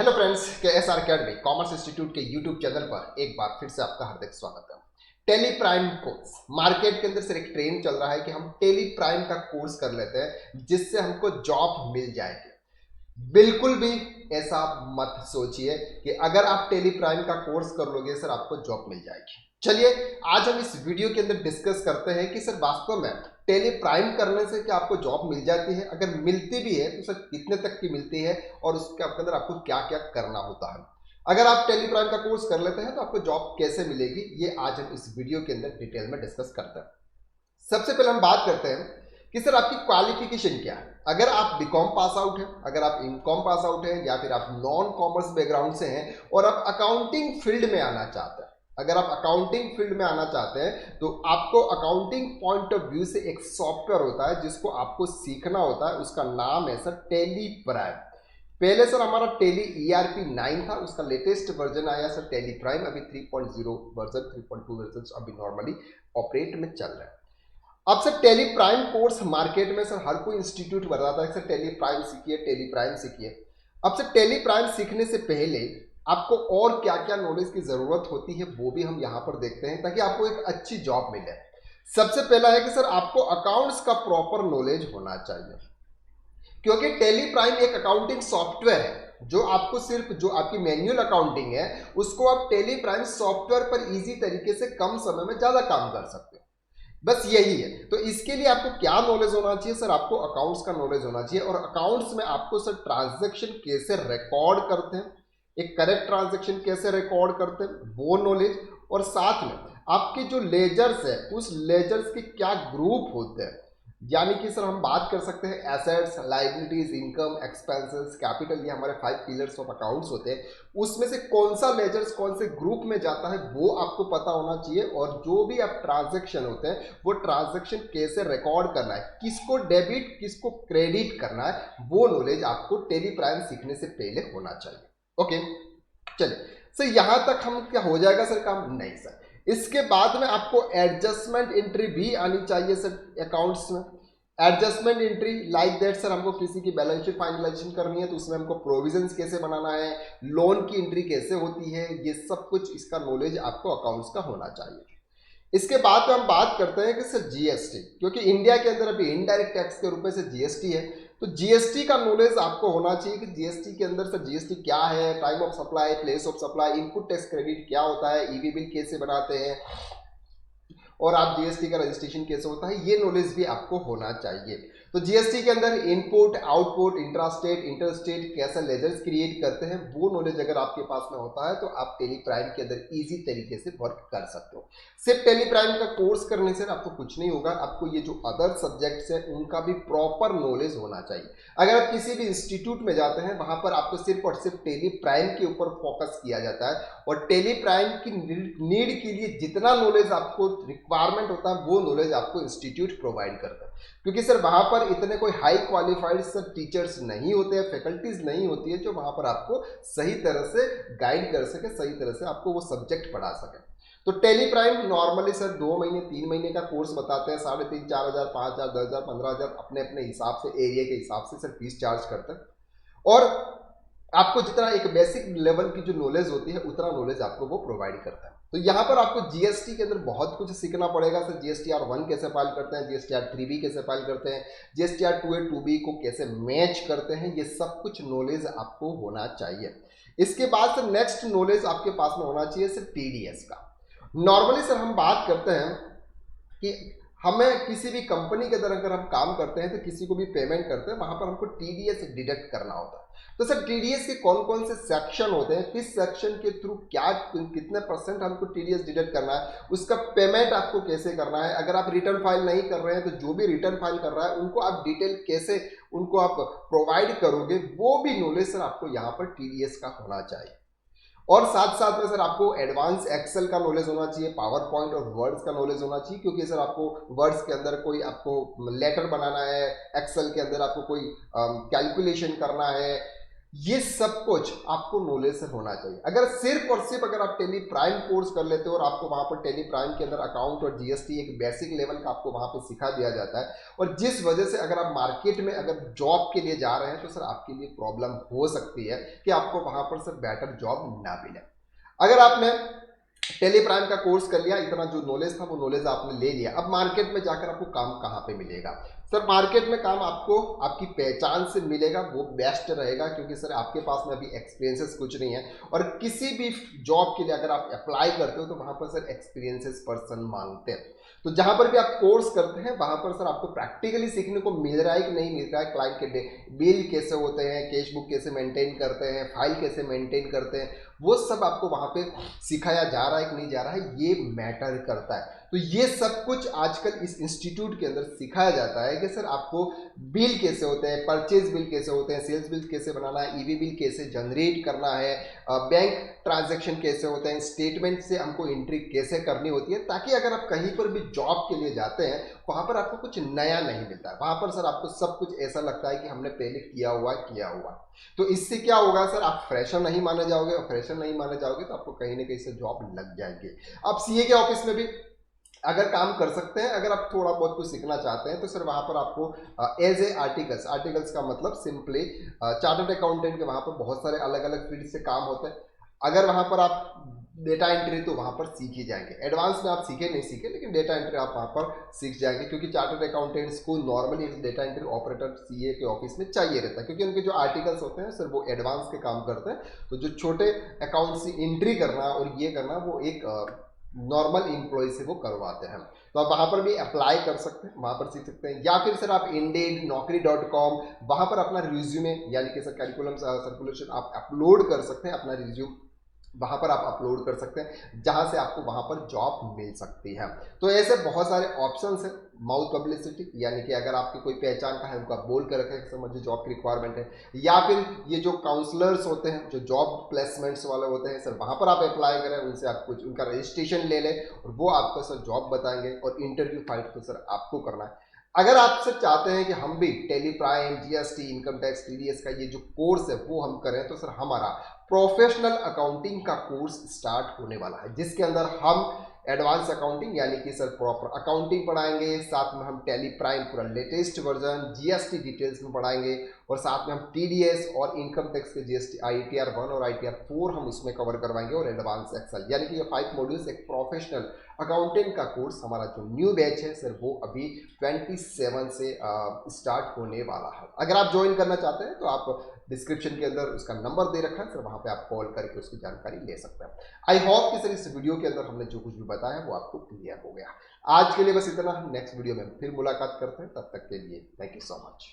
Hello friends, KSR academy commerce institute के YouTube channel पर एक बार फिर से आपका हार्दिक स्वागत है। टेली प्राइम कोर्स मार्केट के अंदर सिर्फ एक ट्रेंड चल रहा है कि हम टेली प्राइम का कोर्स कर लेते हैं जिससे हमको जॉब मिल जाएगी। बिल्कुल भी ऐसा मत सोचिए कि अगर आप टेली प्राइम का कोर्स कर लोगे सर आपको जॉब मिल जाएगी। चलिए आज हम इस वीडियो के अंदर डिस्कस करते हैं कि सर वास्तव में टेली प्राइम करने से क्या आपको जॉब मिल जाती है, अगर मिलती भी है तो सर कितने तक की मिलती है और उसके अंदर आपको क्या क्या करना होता है। अगर आप टेली प्राइम का कोर्स कर लेते हैं तो आपको जॉब कैसे मिलेगी, ये आज हम इस वीडियो के अंदर डिटेल में डिस्कस करते हैं। सबसे पहले हम बात करते हैं कि सर आपकी क्वालिफिकेशन क्या है। अगर आप बीकॉम पास आउट हैं, अगर आप इनकॉम पास आउट हैं, या फिर आप नॉन कॉमर्स बैकग्राउंड से हैं और आप अकाउंटिंग फील्ड में आना चाहते हैं, अगर आप अकाउंटिंग फील्ड में आना चाहते हैं तो आपको अकाउंटिंग पॉइंट ऑफ व्यू से एक सॉफ्टवेयर होता है जिसको आपको सीखना होता है। उसका नाम है सर टेली प्राइम। पहले सर हमारा टेली ERP 9 था, उसका लेटेस्ट वर्जन आया सर टेली प्राइम। अभी 3.0 वर्जन, 3.2 वर्जन अभी नॉर्मली ऑपरेट में चल रहा है। अब sir Tally Prime course market में सर हर कोई इंस्टीट्यूट बताता है सर टेली प्राइम सीखिए, टेली प्राइम सीखिए। अब सर टेली प्राइम सीखने से पहले आपको और क्या क्या नॉलेज की जरूरत होती है वो भी हम यहाँ पर देखते हैं ताकि आपको एक अच्छी जॉब मिले। सबसे पहला है कि सर आपको अकाउंट्स का प्रॉपर नॉलेज होना चाहिए, क्योंकि टेली प्राइम एक अकाउंटिंग सॉफ्टवेयर है जो आपको सिर्फ जो आपकी मैन्युअल अकाउंटिंग है उसको आप टेली प्राइम सॉफ्टवेयर पर इजी तरीके से कम समय में ज्यादा काम कर सकते हो। बस यही है। तो इसके लिए आपको क्या नॉलेज होना चाहिए सर, आपको अकाउंट्स का नॉलेज होना चाहिए। और अकाउंट्स में आपको सर ट्रांजैक्शन कैसे रिकॉर्ड करते हैं, एक करेक्ट ट्रांजैक्शन कैसे रिकॉर्ड करते हैं वो नॉलेज, और साथ में आपके जो लेजर्स है उस लेजर्स के क्या ग्रुप होते हैं। यानी कि सर हम बात कर सकते हैं assets, liabilities, income, expenses, capital, ये हमारे 5 पिलर्स ऑफ अकाउंट्स होते हैं। उसमें से कौन सा लेजर्स कौन से ग्रुप में जाता है वो आपको पता होना चाहिए। और जो भी आप ट्रांजैक्शन होते हैं वो ट्रांजैक्शन कैसे रिकॉर्ड करना है, किसको डेबिट किसको क्रेडिट करना है, वो नॉलेज आपको टेली प्राइम सीखने से पहले होना चाहिए। ओके, चलिए सर यहां तक हम क्या हो जाएगा सर काम? नहीं सर, इसके बाद में आपको एडजस्टमेंट एंट्री भी आनी चाहिए सर अकाउंट्स में। Adjustment entry like that sir हमको किसी की बैलेंस शीट फाइनलाइजेशन करनी है तो उसमें हमको प्रोविजंस कैसे बनाना है, लोन की एंट्री कैसे होती है, ये सब कुछ इसका नॉलेज आपको अकाउंट्स का होना चाहिए। इसके बाद में हम बात करते हैं कि सर जीएसटी, क्योंकि इंडिया के अंदर अभी इनडायरेक्ट टैक्स के रूप में से जीएसटी है, तो जीएसटी का नॉलेज आपको होना चाहिए कि जीएसटी के अंदर सर जीएसटी क्या है, time of supply, place of supply, input tax credit क्या होता है, ईवी बिल कैसे बनाते हैं, और आप जीएसटी का रजिस्ट्रेशन कैसे होता है, ये नॉलेज भी आपको होना चाहिए। तो जीएसटी के अंदर इनपुट, आउटपुट, इंट्रास्टेट, इंटरस्टेट कैसे लेजर्स क्रिएट करते हैं वो नॉलेज अगर आपके पास में होता है तो आप टेली प्राइम के अंदर इजी तरीके से वर्क कर सकते हो। सिर्फ टेली प्राइम का कोर्स करने से आपको कुछ नहीं होगा, आपको ये जो अदर सब्जेक्ट्स हैं उनका भी प्रॉपर नॉलेज होना चाहिए। अगर आप किसी भी इंस्टीट्यूट में जाते हैं वहां पर आपको सिर्फ और सिर्फ टेली प्राइम के ऊपर फोकस किया जाता है, और टेली प्राइम की नीड के लिए जितना नॉलेज आपको रिक्वायरमेंट होता है वो नॉलेज आपको इंस्टीट्यूट प्रोवाइड करता है। क्योंकि सर वहां पर इतने कोई हाई क्वालिफाइड सर टीचर्स नहीं होते हैं, फैकल्टीज नहीं होती है जो वहां पर आपको सही तरह से गाइड कर सके, सही तरह से आपको वो सब्जेक्ट पढ़ा सके। तो टेली प्राइम नॉर्मली सर 2 महीने 3 महीने का कोर्स बताते हैं, 3,500, 4,000, 5,000, 10,000, 15,000 अपने अपने हिसाब से, एरिया के हिसाब से सर फीस चार्ज करते हैं। और आपको जितना एक बेसिक लेवल की जो नॉलेज होती है उतना नॉलेज आपको वो प्रोवाइड करता है। तो यहाँ पर आपको जीएसटी के अंदर बहुत कुछ सीखना पड़ेगा सर। जीएसटीआर 1 कैसे फाइल करते हैं, जीएसटीआर 3B कैसे फाइल करते हैं, जीएसटीआर 2A 2B को कैसे मैच करते हैं, ये सब कुछ नॉलेज आपको होना चाहिए। इसके बाद सर नेक्स्ट नॉलेज आपके पास में होना चाहिए सर टीडीएस का। नॉर्मली सर हम बात करते हैं कि हमें किसी भी कंपनी के अंदर अगर हम काम करते हैं तो किसी को भी पेमेंट करते हैं वहां पर हमको टीडीएस डिडक्ट करना होता है। तो सर टीडीएस के कौन कौन से सेक्शन होते हैं, किस सेक्शन के थ्रू क्या कितने परसेंट हमको टीडीएस डिडक्ट करना है, उसका पेमेंट आपको कैसे करना है, अगर आप रिटर्न फाइल नहीं कर रहे हैं तो जो भी रिटर्न फाइल कर रहा है उनको आप डिटेल कैसे उनको आप प्रोवाइड करोगे, वो भी नॉलेज सर आपको यहाँ पर टीडीएस का होना चाहिए। और साथ साथ में सर आपको एडवांस एक्सेल का नॉलेज होना चाहिए, पावर पॉइंट और वर्ड्स का नॉलेज होना चाहिए, क्योंकि सर आपको वर्ड्स के अंदर कोई आपको लेटर बनाना है, एक्सेल के अंदर आपको कोई कैलकुलेशन करना है, ये सब कुछ आपको नॉलेज से होना चाहिए। अगर सिर्फ और सिर्फ अगर आप टेली प्राइम कोर्स कर लेते हो और आपको वहां पर टेली प्राइम के अंदर अकाउंट और जीएसटी एक बेसिक लेवल का आपको वहां पे सिखा दिया जाता है, और जिस वजह से अगर आप मार्केट में अगर जॉब के लिए जा रहे हैं तो सर आपके लिए प्रॉब्लम हो सकती है कि आपको वहां पर सर बेटर जॉब ना मिले। अगर आपने टेली प्राइम का कोर्स कर लिया, इतना जो नॉलेज था वो नॉलेज आपने ले लिया, अब मार्केट में जाकर आपको काम कहाँ पे मिलेगा? सर मार्केट में काम आपको आपकी पहचान से मिलेगा, वो बेस्ट रहेगा, क्योंकि सर आपके पास में अभी एक्सपीरियंसेस कुछ नहीं है, और किसी भी जॉब के लिए अगर आप अप्लाई करते हो तो वहां पर सर एक्सपीरियंसेस पर्सन मांगते हैं। तो जहां पर भी आप कोर्स करते हैं वहां पर सर आपको प्रैक्टिकली सीखने को मिल रहा है कि नहीं मिल रहा है, क्लाइंट के बिल कैसे होते हैं, कैश बुक कैसे मेंटेन करते हैं, फाइल कैसे मेंटेन करते हैं, वो सब आपको वहां पे सिखाया जा रहा है कि नहीं जा रहा है, ये मैटर करता है। तो ये सब कुछ आजकल इस इंस्टीट्यूट के अंदर सिखाया जाता है कि सर आपको बिल कैसे होते हैं, परचेज बिल कैसे होते हैं, सेल्स बिल कैसे बनाना है, ईवी बिल कैसे जनरेट करना है, बैंक ट्रांजैक्शन कैसे होते हैं, स्टेटमेंट से हमको एंट्री कैसे करनी होती है, ताकि अगर आप कहीं पर भी जॉब के लिए जाते हैं वहां पर आपको कुछ नया नहीं मिलता है, वहां पर सर आपको सब कुछ ऐसा लगता है कि हमने पहले किया हुआ। तो इससे क्या होगा सर, आप फ्रेशर नहीं माने जाओगे, और फ्रेशर नहीं माने जाओगे तो आपको कहीं ना कहीं से जॉब लग जाएगी। आप सीए के ऑफिस में भी अगर काम कर सकते हैं, अगर आप थोड़ा बहुत कुछ सीखना चाहते हैं तो सर वहां पर आपको एज ए आर्टिकल्स का मतलब सिंपली चार्टर्ड अकाउंटेंट के वहां पर बहुत सारे अलग अलग फील्ड से काम होते हैं। अगर वहां पर आप डेटा एंट्री तो वहां पर सीख ही जाएंगे, एडवांस में आप सीखे नहीं सीखे लेकिन डेटा एंट्री आप वहां पर सीख जाएंगे, क्योंकि चार्टर्ड अकाउंटेंट्स को normally data entry operator CA के ऑफिस में चाहिए रहता है, क्योंकि उनके जो आर्टिकल्स होते हैं सर वो एडवांस के काम करते हैं। तो जो छोटे अकाउंट्स की एंट्री करना और ये करना वो एक नॉर्मल एम्प्लॉय से वो करवाते हैं। तो आप वहां पर भी अप्लाई कर सकते हैं, वहां पर सीख सकते हैं, या फिर सर आप इंडेड naukri.com वहां पर अपना रिज्यूमे यानी कि सर करिकुलम सर्कुलेशन आप अपलोड कर सकते हैं, अपना रिज्यूम वहां पर आप अपलोड कर सकते हैं, जहां से आपको वहां पर जॉब मिल सकती है। तो ऐसे बहुत सारे ऑप्शंस हैं। माउथ पब्लिसिटी यानी कि अगर आपकी कोई पहचान का है उनको आप बोल कर रखें कि मुझे जॉब की रिक्वायरमेंट है, या फिर ये जो काउंसलर्स होते हैं जो जॉब प्लेसमेंट्स वाले होते हैं सर वहां पर आप अप्लाई करें, उनसे आप कुछ उनका रजिस्ट्रेशन ले लें और वो आपको सर जॉब बताएंगे, और इंटरव्यू फाइट तो सर आपको करना है। अगर आप सर चाहते हैं कि हम भी Tally Prime, GST, income tax, TDS का ये जो कोर्स है वो हम करें, तो सर हमारा प्रोफेशनल अकाउंटिंग का कोर्स स्टार्ट होने वाला है, जिसके अंदर हम एडवांस अकाउंटिंग यानी कि सर प्रॉपर अकाउंटिंग पढ़ाएंगे, साथ में हम टेली प्राइम पूरा लेटेस्ट वर्जन जीएसटी डिटेल्स में पढ़ाएंगे, और साथ में हम टीडीएस और इनकम टैक्स के जीएसटी आईटीआर 1 और आईटीआर 4 हम उसमें कवर करवाएंगे, और एडवांस एक्सेल यानी कि ये 5 मॉड्यूल्स एक प्रोफेशनल अकाउंटेंट का कोर्स हमारा जो न्यू बैच है सर वो अभी 27 से स्टार्ट होने वाला है। अगर आप ज्वाइन करना चाहते हैं तो आप डिस्क्रिप्शन के अंदर उसका नंबर दे रखा है सर, वहां पे आप कॉल करके उसकी जानकारी ले सकते हैं। आई होप कि सर इस वीडियो के अंदर हमने जो कुछ भी बताया वो आपको क्लियर हो गया। आज के लिए बस इतना, नेक्स्ट वीडियो में फिर मुलाकात करते हैं, तब तक के लिए थैंक यू सो मच।